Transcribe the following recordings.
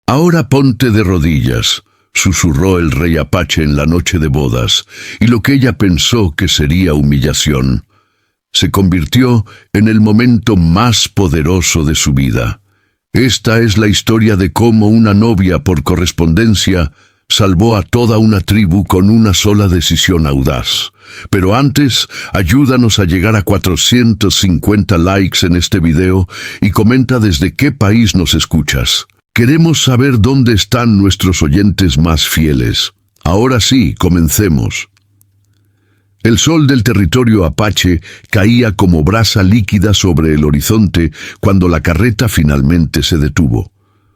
Ahora ponte de rodillas, susurró el rey Apache en la noche de bodas, y lo que ella pensó que sería humillación, se convirtió en el momento más poderoso de su vida. Esta es la historia de cómo una novia por correspondencia salvó a toda una tribu con una sola decisión audaz. Pero antes, ayúdanos a llegar a 450 likes en este video y comenta desde qué país nos escuchas. Queremos saber dónde están nuestros oyentes más fieles. Ahora sí, comencemos. El sol del territorio Apache caía como brasa líquida sobre el horizonte cuando la carreta finalmente se detuvo.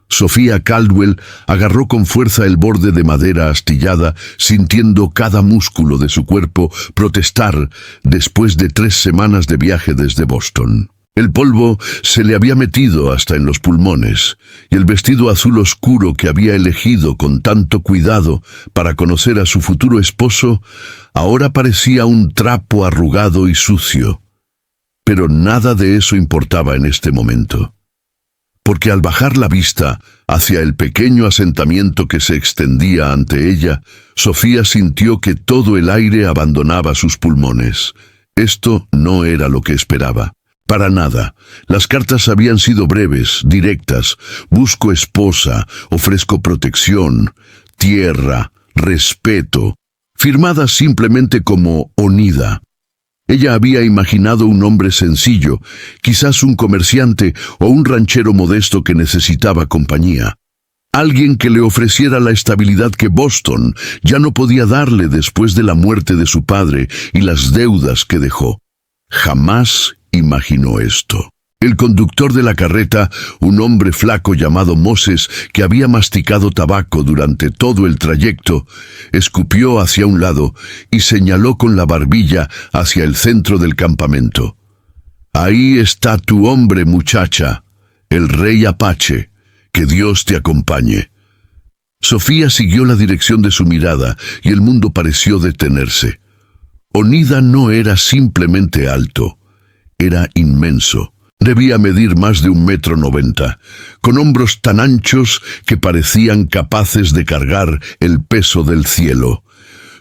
Sofía Caldwell agarró con fuerza el borde de madera astillada, sintiendo cada músculo de su cuerpo protestar después de 3 semanas de viaje desde Boston. El polvo se le había metido hasta en los pulmones, y el vestido azul oscuro que había elegido con tanto cuidado para conocer a su futuro esposo, ahora parecía un trapo arrugado y sucio. Pero nada de eso importaba en este momento. Porque al bajar la vista hacia el pequeño asentamiento que se extendía ante ella, Sofía sintió que todo el aire abandonaba sus pulmones. Esto no era lo que esperaba. Para nada. Las cartas habían sido breves, directas. Busco esposa, ofrezco protección, tierra, respeto, firmadas simplemente como Oneida. Ella había imaginado un hombre sencillo, quizás un comerciante o un ranchero modesto que necesitaba compañía. Alguien que le ofreciera la estabilidad que Boston ya no podía darle después de la muerte de su padre y las deudas que dejó. Jamás imaginó esto. El conductor de la carreta, un hombre flaco llamado Moses, que había masticado tabaco durante todo el trayecto, escupió hacia un lado y señaló con la barbilla hacia el centro del campamento. «Ahí está tu hombre, muchacha, el rey Apache. Que Dios te acompañe». Sofía siguió la dirección de su mirada y el mundo pareció detenerse. Oneida no era simplemente alto, era inmenso. Debía medir más de 1,90 m, con hombros tan anchos que parecían capaces de cargar el peso del cielo.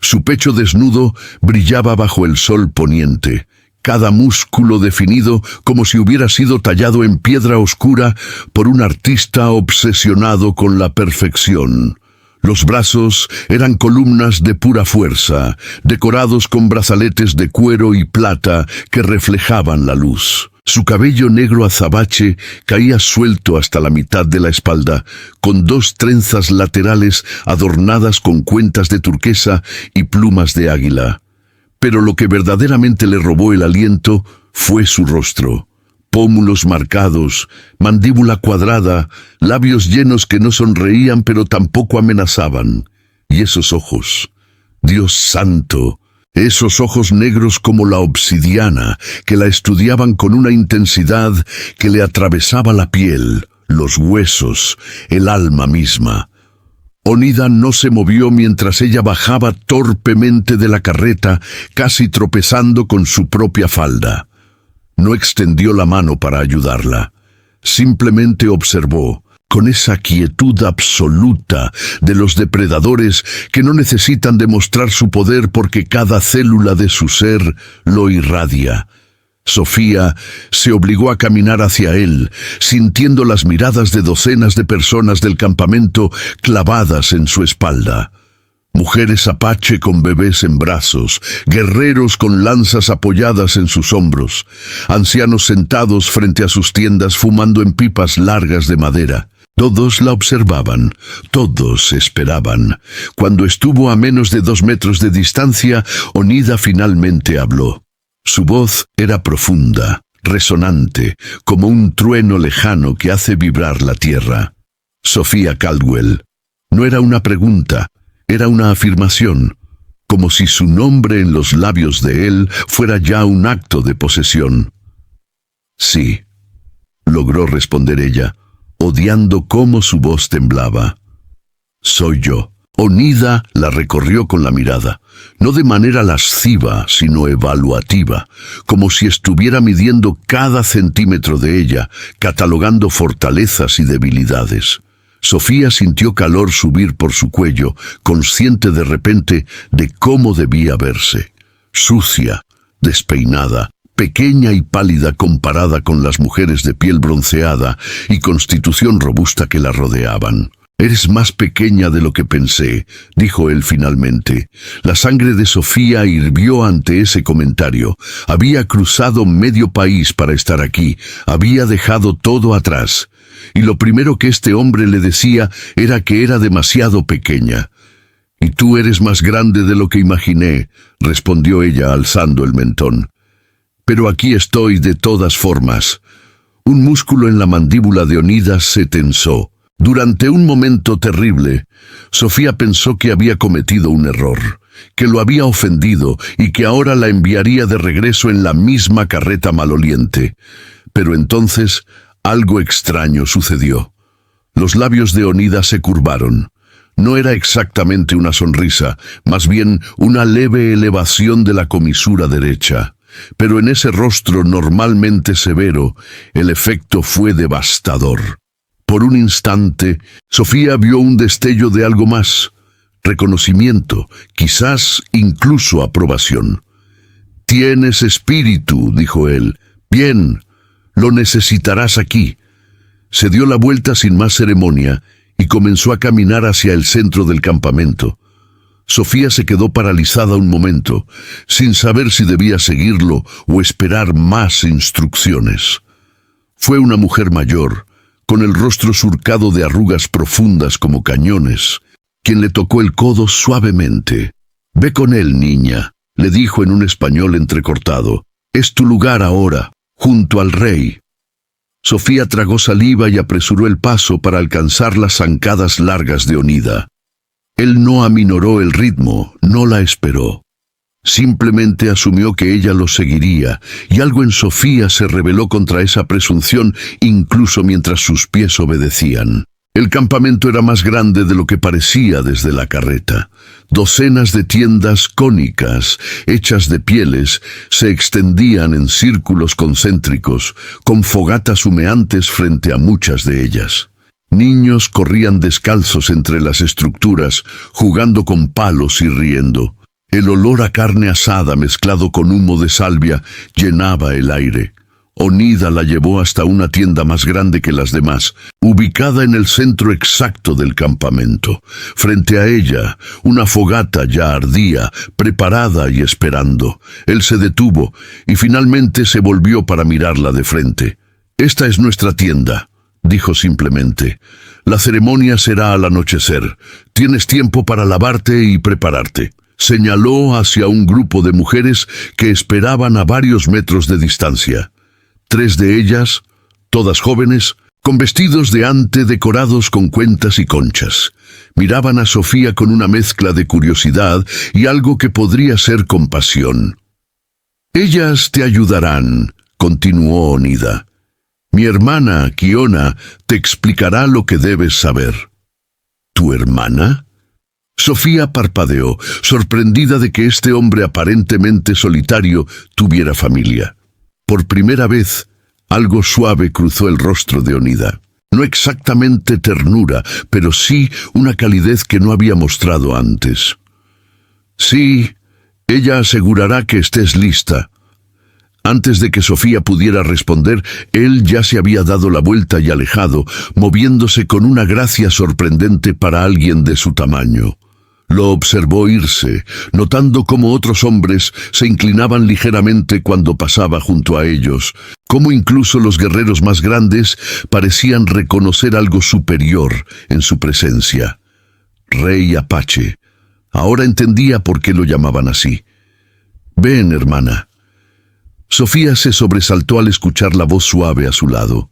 Su pecho desnudo brillaba bajo el sol poniente, cada músculo definido como si hubiera sido tallado en piedra oscura por un artista obsesionado con la perfección. Los brazos eran columnas de pura fuerza, decorados con brazaletes de cuero y plata que reflejaban la luz. Su cabello negro azabache caía suelto hasta la mitad de la espalda, con 2 trenzas laterales adornadas con cuentas de turquesa y plumas de águila. Pero lo que verdaderamente le robó el aliento fue su rostro. Pómulos marcados, mandíbula cuadrada, labios llenos que no sonreían pero tampoco amenazaban. Y esos ojos, Dios santo, esos ojos negros como la obsidiana, que la estudiaban con una intensidad que le atravesaba la piel, los huesos, el alma misma. Oneida no se movió mientras ella bajaba torpemente de la carreta, casi tropezando con su propia falda. No extendió la mano para ayudarla. Simplemente observó, con esa quietud absoluta de los depredadores que no necesitan demostrar su poder porque cada célula de su ser lo irradia. Sofía se obligó a caminar hacia él, sintiendo las miradas de docenas de personas del campamento clavadas en su espalda. Mujeres apache con bebés en brazos, guerreros con lanzas apoyadas en sus hombros, ancianos sentados frente a sus tiendas fumando en pipas largas de madera. Todos la observaban, todos esperaban. Cuando estuvo a menos de 2 metros de distancia, Oneida finalmente habló. Su voz era profunda, resonante, como un trueno lejano que hace vibrar la tierra. Sofía Caldwell. No era una pregunta. Era una afirmación, como si su nombre en los labios de él fuera ya un acto de posesión. Sí, logró responder ella, odiando cómo su voz temblaba. Soy yo. Oneida la recorrió con la mirada, no de manera lasciva, sino evaluativa, como si estuviera midiendo cada centímetro de ella, catalogando fortalezas y debilidades. Sofía sintió calor subir por su cuello, consciente de repente de cómo debía verse. Sucia, despeinada, pequeña y pálida comparada con las mujeres de piel bronceada y constitución robusta que la rodeaban. «Eres más pequeña de lo que pensé», dijo él finalmente. La sangre de Sofía hirvió ante ese comentario. Había cruzado medio país para estar aquí, había dejado todo atrás. Y lo primero que este hombre le decía era que era demasiado pequeña. «Y tú eres más grande de lo que imaginé», respondió ella alzando el mentón. «Pero aquí estoy de todas formas». Un músculo en la mandíbula de Onídas se tensó. Durante un momento terrible, Sofía pensó que había cometido un error, que lo había ofendido y que ahora la enviaría de regreso en la misma carreta maloliente. Pero entonces algo extraño sucedió. Los labios de Onídas se curvaron. No era exactamente una sonrisa, más bien una leve elevación de la comisura derecha. Pero en ese rostro normalmente severo, el efecto fue devastador. Por un instante, Sofía vio un destello de algo más, reconocimiento, quizás incluso aprobación. «Tienes espíritu», dijo él. «Bien, lo necesitarás aquí». Se dio la vuelta sin más ceremonia y comenzó a caminar hacia el centro del campamento. Sofía se quedó paralizada un momento, sin saber si debía seguirlo o esperar más instrucciones. Fue una mujer mayor, con el rostro surcado de arrugas profundas como cañones, quien le tocó el codo suavemente. «Ve con él, niña», le dijo en un español entrecortado. «Es tu lugar ahora, junto al rey». Sofía tragó saliva y apresuró el paso para alcanzar las zancadas largas de Onida. Él no aminoró el ritmo, no la esperó. Simplemente asumió que ella lo seguiría, y algo en Sofía se rebeló contra esa presunción incluso mientras sus pies obedecían. El campamento era más grande de lo que parecía desde la carreta. Docenas de tiendas cónicas, hechas de pieles, se extendían en círculos concéntricos, con fogatas humeantes frente a muchas de ellas. Niños corrían descalzos entre las estructuras, jugando con palos y riendo. El olor a carne asada mezclado con humo de salvia llenaba el aire. Onida la llevó hasta una tienda más grande que las demás, ubicada en el centro exacto del campamento. Frente a ella, una fogata ya ardía, preparada y esperando. Él se detuvo y finalmente se volvió para mirarla de frente. «Esta es nuestra tienda», dijo simplemente. «La ceremonia será al anochecer. Tienes tiempo para lavarte y prepararte». Señaló hacia un grupo de mujeres que esperaban a varios metros de distancia. 3 de ellas, todas jóvenes, con vestidos de ante decorados con cuentas y conchas. Miraban a Sofía con una mezcla de curiosidad y algo que podría ser compasión. «Ellas te ayudarán», continuó Onida. «Mi hermana, Kiona, te explicará lo que debes saber». «¿Tu hermana?». Sofía parpadeó, sorprendida de que este hombre aparentemente solitario tuviera familia. Por primera vez, algo suave cruzó el rostro de Onida. No exactamente ternura, pero sí una calidez que no había mostrado antes. «Sí, ella asegurará que estés lista». Antes de que Sofía pudiera responder, él ya se había dado la vuelta y alejado, moviéndose con una gracia sorprendente para alguien de su tamaño. Lo observó irse, notando cómo otros hombres se inclinaban ligeramente cuando pasaba junto a ellos, cómo incluso los guerreros más grandes parecían reconocer algo superior en su presencia. Rey Apache. Ahora entendía por qué lo llamaban así. «Ven, hermana». Sofía se sobresaltó al escuchar la voz suave a su lado.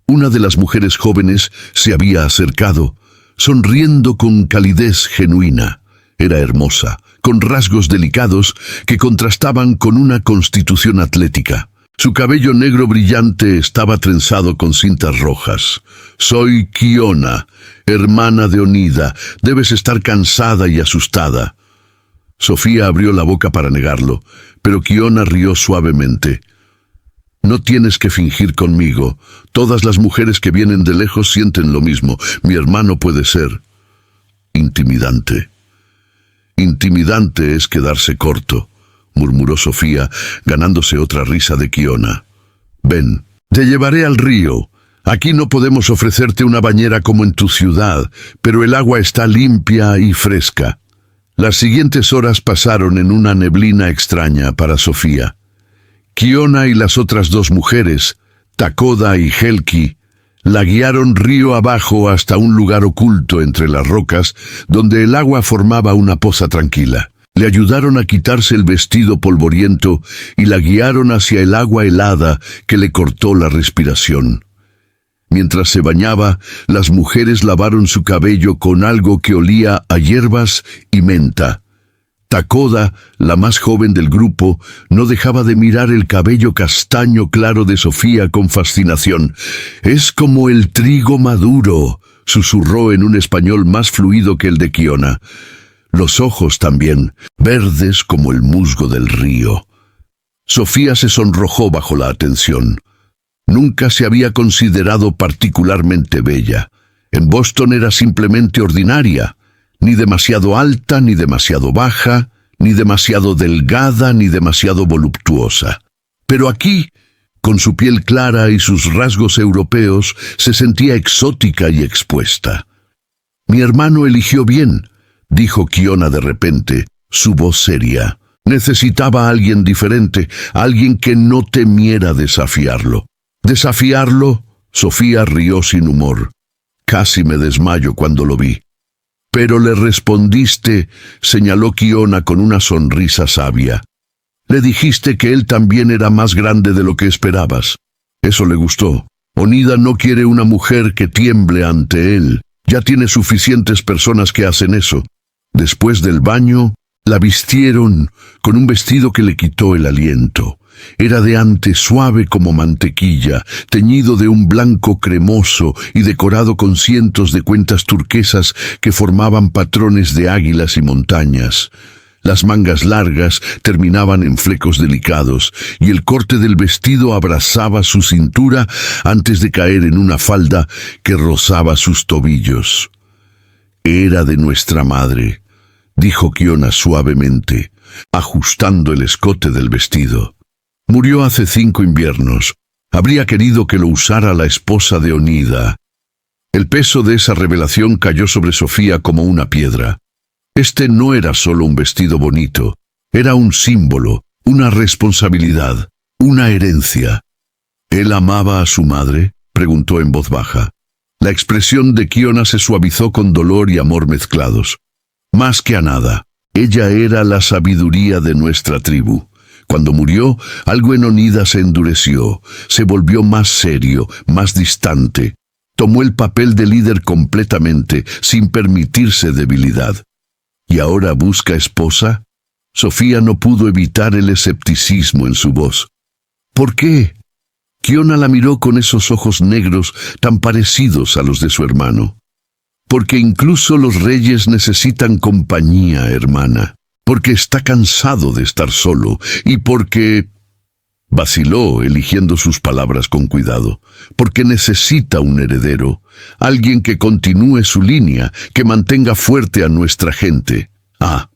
Una de las mujeres jóvenes se había acercado, sonriendo con calidez genuina. Era hermosa, con rasgos delicados que contrastaban con una constitución atlética. Su cabello negro brillante estaba trenzado con cintas rojas. «Soy Kiona, hermana de Onida. Debes estar cansada y asustada». Sofía abrió la boca para negarlo, pero Kiona rió suavemente. No tienes que fingir conmigo. Todas las mujeres que vienen de lejos sienten lo mismo. Mi hermano puede ser intimidante. Intimidante es quedarse corto, murmuró Sofía, ganándose otra risa de Kiona. Ven, te llevaré al río. Aquí no podemos ofrecerte una bañera como en tu ciudad, pero el agua está limpia y fresca. Las siguientes horas pasaron en una neblina extraña para Sofía. Kiona y las otras dos mujeres, Takoda y Helki, la guiaron río abajo hasta un lugar oculto entre las rocas, donde el agua formaba una poza tranquila. Le ayudaron a quitarse el vestido polvoriento y la guiaron hacia el agua helada que le cortó la respiración. Mientras se bañaba, las mujeres lavaron su cabello con algo que olía a hierbas y menta. Takoda, la más joven del grupo, no dejaba de mirar el cabello castaño claro de Sofía con fascinación. «Es como el trigo maduro», susurró en un español más fluido que el de Kiona. Los ojos también, verdes como el musgo del río. Sofía se sonrojó bajo la atención. Nunca se había considerado particularmente bella. En Boston era simplemente ordinaria. Ni demasiado alta, ni demasiado baja, ni demasiado delgada, ni demasiado voluptuosa. Pero aquí, con su piel clara y sus rasgos europeos, se sentía exótica y expuesta. «Mi hermano eligió bien», dijo Kiona de repente, su voz seria. Necesitaba a alguien diferente, alguien que no temiera desafiarlo. «¿Desafiarlo?», Sofía rió sin humor. «Casi me desmayo cuando lo vi». «Pero le respondiste», señaló Kiona con una sonrisa sabia. «Le dijiste que él también era más grande de lo que esperabas. Eso le gustó. Onida no quiere una mujer que tiemble ante él. Ya tiene suficientes personas que hacen eso». Después del baño, la vistieron con un vestido que le quitó el aliento. Era de ante suave como mantequilla, teñido de un blanco cremoso y decorado con cientos de cuentas turquesas que formaban patrones de águilas y montañas. Las mangas largas terminaban en flecos delicados y el corte del vestido abrazaba su cintura antes de caer en una falda que rozaba sus tobillos. «Era de nuestra madre», dijo Kiona suavemente, ajustando el escote del vestido. «Murió hace 5 inviernos. Habría querido que lo usara la esposa de Onida». El peso de esa revelación cayó sobre Sofía como una piedra. Este no era solo un vestido bonito, era un símbolo, una responsabilidad, una herencia. «¿Él amaba a su madre?», preguntó en voz baja. La expresión de Kiona se suavizó con dolor y amor mezclados. «Más que a nada, ella era la sabiduría de nuestra tribu». Cuando murió, algo en Onida se endureció, se volvió más serio, más distante. Tomó el papel de líder completamente, sin permitirse debilidad. ¿Y ahora busca esposa? Sofía no pudo evitar el escepticismo en su voz. ¿Por qué? Kiona la miró con esos ojos negros tan parecidos a los de su hermano. «Porque incluso los reyes necesitan compañía, hermana. Porque está cansado de estar solo y porque...» Vaciló, eligiendo sus palabras con cuidado. «Porque necesita un heredero, alguien que continúe su línea, que mantenga fuerte a nuestra gente». Ah,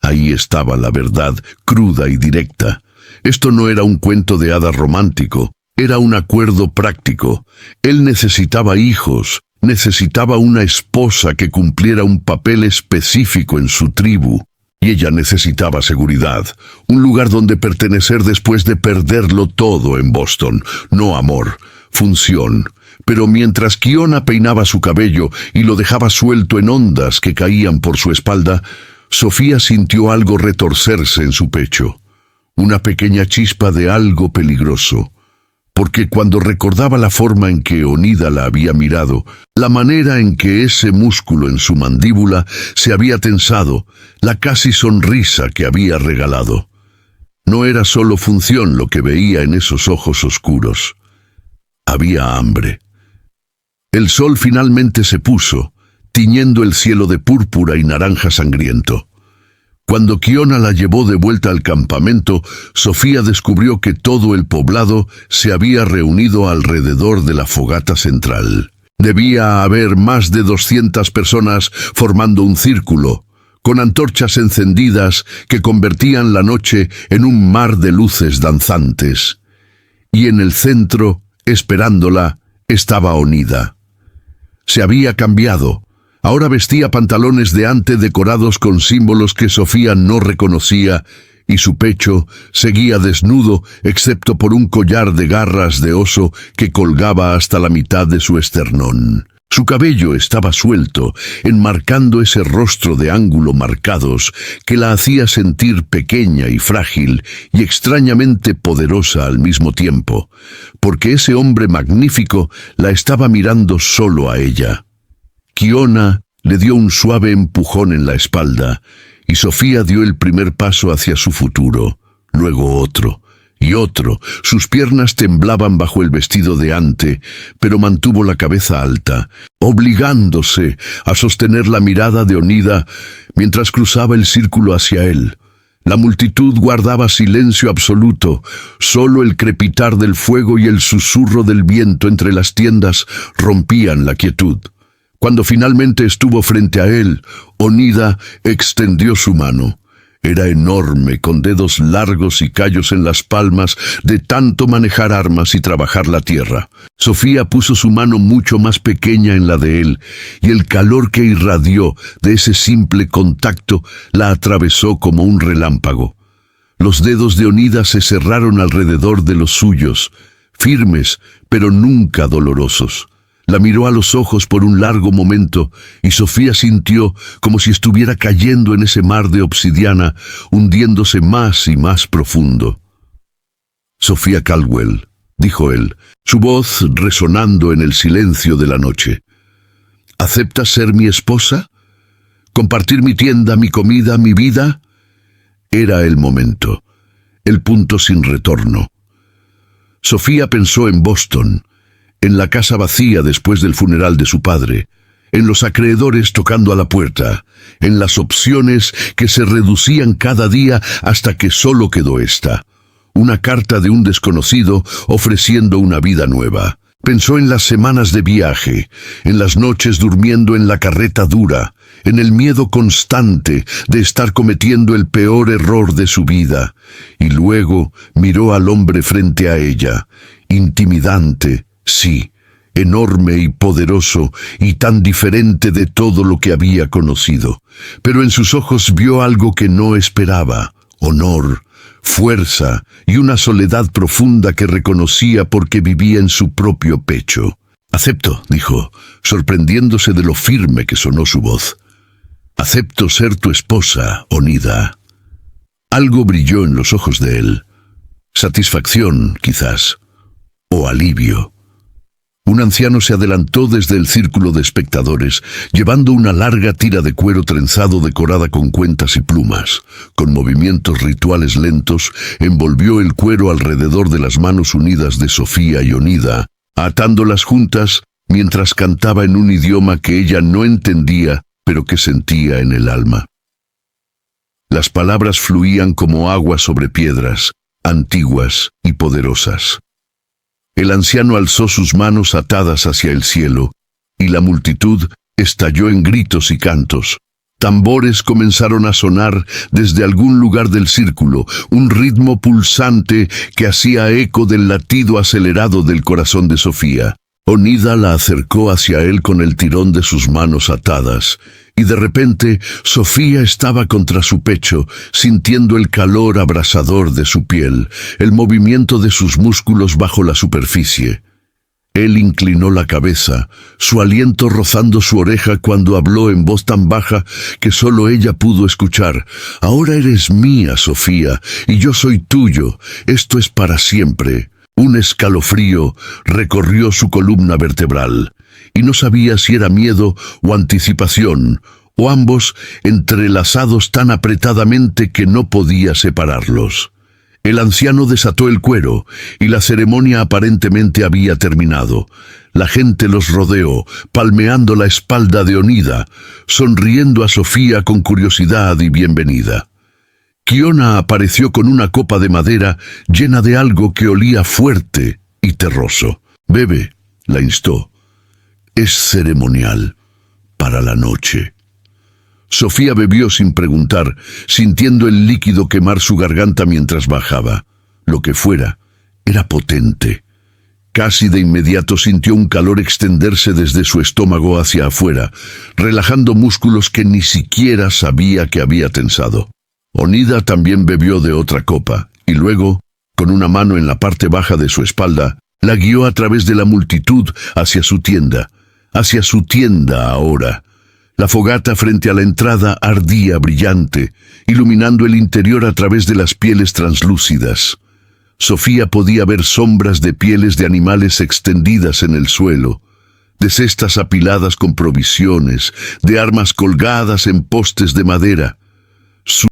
ahí estaba la verdad, cruda y directa. Esto no era un cuento de hadas romántico, era un acuerdo práctico. Él necesitaba hijos, necesitaba una esposa que cumpliera un papel específico en su tribu. Y ella necesitaba seguridad, un lugar donde pertenecer después de perderlo todo en Boston. No amor, función. Pero mientras Kiona peinaba su cabello y lo dejaba suelto en ondas que caían por su espalda, Sofía sintió algo retorcerse en su pecho. Una pequeña chispa de algo peligroso. Porque cuando recordaba la forma en que Onida la había mirado, la manera en que ese músculo en su mandíbula se había tensado, la casi sonrisa que había regalado. No era solo función lo que veía en esos ojos oscuros. Había hambre. El sol finalmente se puso, tiñendo el cielo de púrpura y naranja sangriento. Cuando Kiona la llevó de vuelta al campamento, Sofía descubrió que todo el poblado se había reunido alrededor de la fogata central. Debía haber más de 200 personas formando un círculo, con antorchas encendidas que convertían la noche en un mar de luces danzantes. Y en el centro, esperándola, estaba Onida. Se había cambiado. Ahora vestía pantalones de ante decorados con símbolos que Sofía no reconocía, y su pecho seguía desnudo excepto por un collar de garras de oso que colgaba hasta la mitad de su esternón. Su cabello estaba suelto, enmarcando ese rostro de ángulo marcados que la hacía sentir pequeña y frágil y extrañamente poderosa al mismo tiempo, porque ese hombre magnífico la estaba mirando solo a ella. Kiona le dio un suave empujón en la espalda, y Sofía dio el primer paso hacia su futuro, luego otro y otro. Sus piernas temblaban bajo el vestido de ante, pero mantuvo la cabeza alta, obligándose a sostener la mirada de Onida mientras cruzaba el círculo hacia él. La multitud guardaba silencio absoluto, solo el crepitar del fuego y el susurro del viento entre las tiendas rompían la quietud. Cuando finalmente estuvo frente a él, Onida extendió su mano. Era enorme, con dedos largos y callos en las palmas de tanto manejar armas y trabajar la tierra. Sofía puso su mano mucho más pequeña en la de él, y el calor que irradió de ese simple contacto la atravesó como un relámpago. Los dedos de Onida se cerraron alrededor de los suyos, firmes, pero nunca dolorosos. La miró a los ojos por un largo momento y Sofía sintió como si estuviera cayendo en ese mar de obsidiana, hundiéndose más y más profundo. «Sofía Caldwell», dijo él, su voz resonando en el silencio de la noche. «¿Aceptas ser mi esposa? ¿Compartir mi tienda, mi comida, mi vida?» Era el momento, el punto sin retorno. Sofía pensó en Boston, en la casa vacía después del funeral de su padre, en los acreedores tocando a la puerta, en las opciones que se reducían cada día hasta que solo quedó esta, una carta de un desconocido ofreciendo una vida nueva. Pensó en las semanas de viaje, en las noches durmiendo en la carreta dura, en el miedo constante de estar cometiendo el peor error de su vida, y luego miró al hombre frente a ella, intimidante, sí, enorme y poderoso y tan diferente de todo lo que había conocido. Pero en sus ojos vio algo que no esperaba: honor, fuerza y una soledad profunda que reconocía porque vivía en su propio pecho. «Acepto», dijo, sorprendiéndose de lo firme que sonó su voz. «Acepto ser tu esposa, Onida». Algo brilló en los ojos de él. Satisfacción, quizás, o alivio. Un anciano se adelantó desde el círculo de espectadores, llevando una larga tira de cuero trenzado decorada con cuentas y plumas. Con movimientos rituales lentos, envolvió el cuero alrededor de las manos unidas de Sofía y Onida, atándolas juntas mientras cantaba en un idioma que ella no entendía, pero que sentía en el alma. Las palabras fluían como agua sobre piedras, antiguas y poderosas. El anciano alzó sus manos atadas hacia el cielo, y la multitud estalló en gritos y cantos. Tambores comenzaron a sonar desde algún lugar del círculo, un ritmo pulsante que hacía eco del latido acelerado del corazón de Sofía. Onida la acercó hacia él con el tirón de sus manos atadas, y de repente Sofía estaba contra su pecho, sintiendo el calor abrasador de su piel, el movimiento de sus músculos bajo la superficie. Él inclinó la cabeza, su aliento rozando su oreja cuando habló en voz tan baja que solo ella pudo escuchar. «Ahora eres mía, Sofía, y yo soy tuyo. Esto es para siempre». Un escalofrío recorrió su columna vertebral, y no sabía si era miedo o anticipación, o ambos entrelazados tan apretadamente que no podía separarlos. El anciano desató el cuero, y la ceremonia aparentemente había terminado. La gente los rodeó, palmeando la espalda de Onida, sonriendo a Sofía con curiosidad y bienvenida. Kiona apareció con una copa de madera llena de algo que olía fuerte y terroso. «Bebe», la instó. «Es ceremonial para la noche». Sofía bebió sin preguntar, sintiendo el líquido quemar su garganta mientras bajaba. Lo que fuera, era potente. Casi de inmediato sintió un calor extenderse desde su estómago hacia afuera, relajando músculos que ni siquiera sabía que había tensado. Oneida también bebió de otra copa, y luego, con una mano en la parte baja de su espalda, la guió a través de la multitud hacia su tienda ahora. La fogata frente a la entrada ardía brillante, iluminando el interior a través de las pieles translúcidas. Sofía podía ver sombras de pieles de animales extendidas en el suelo, de cestas apiladas con provisiones, de armas colgadas en postes de madera.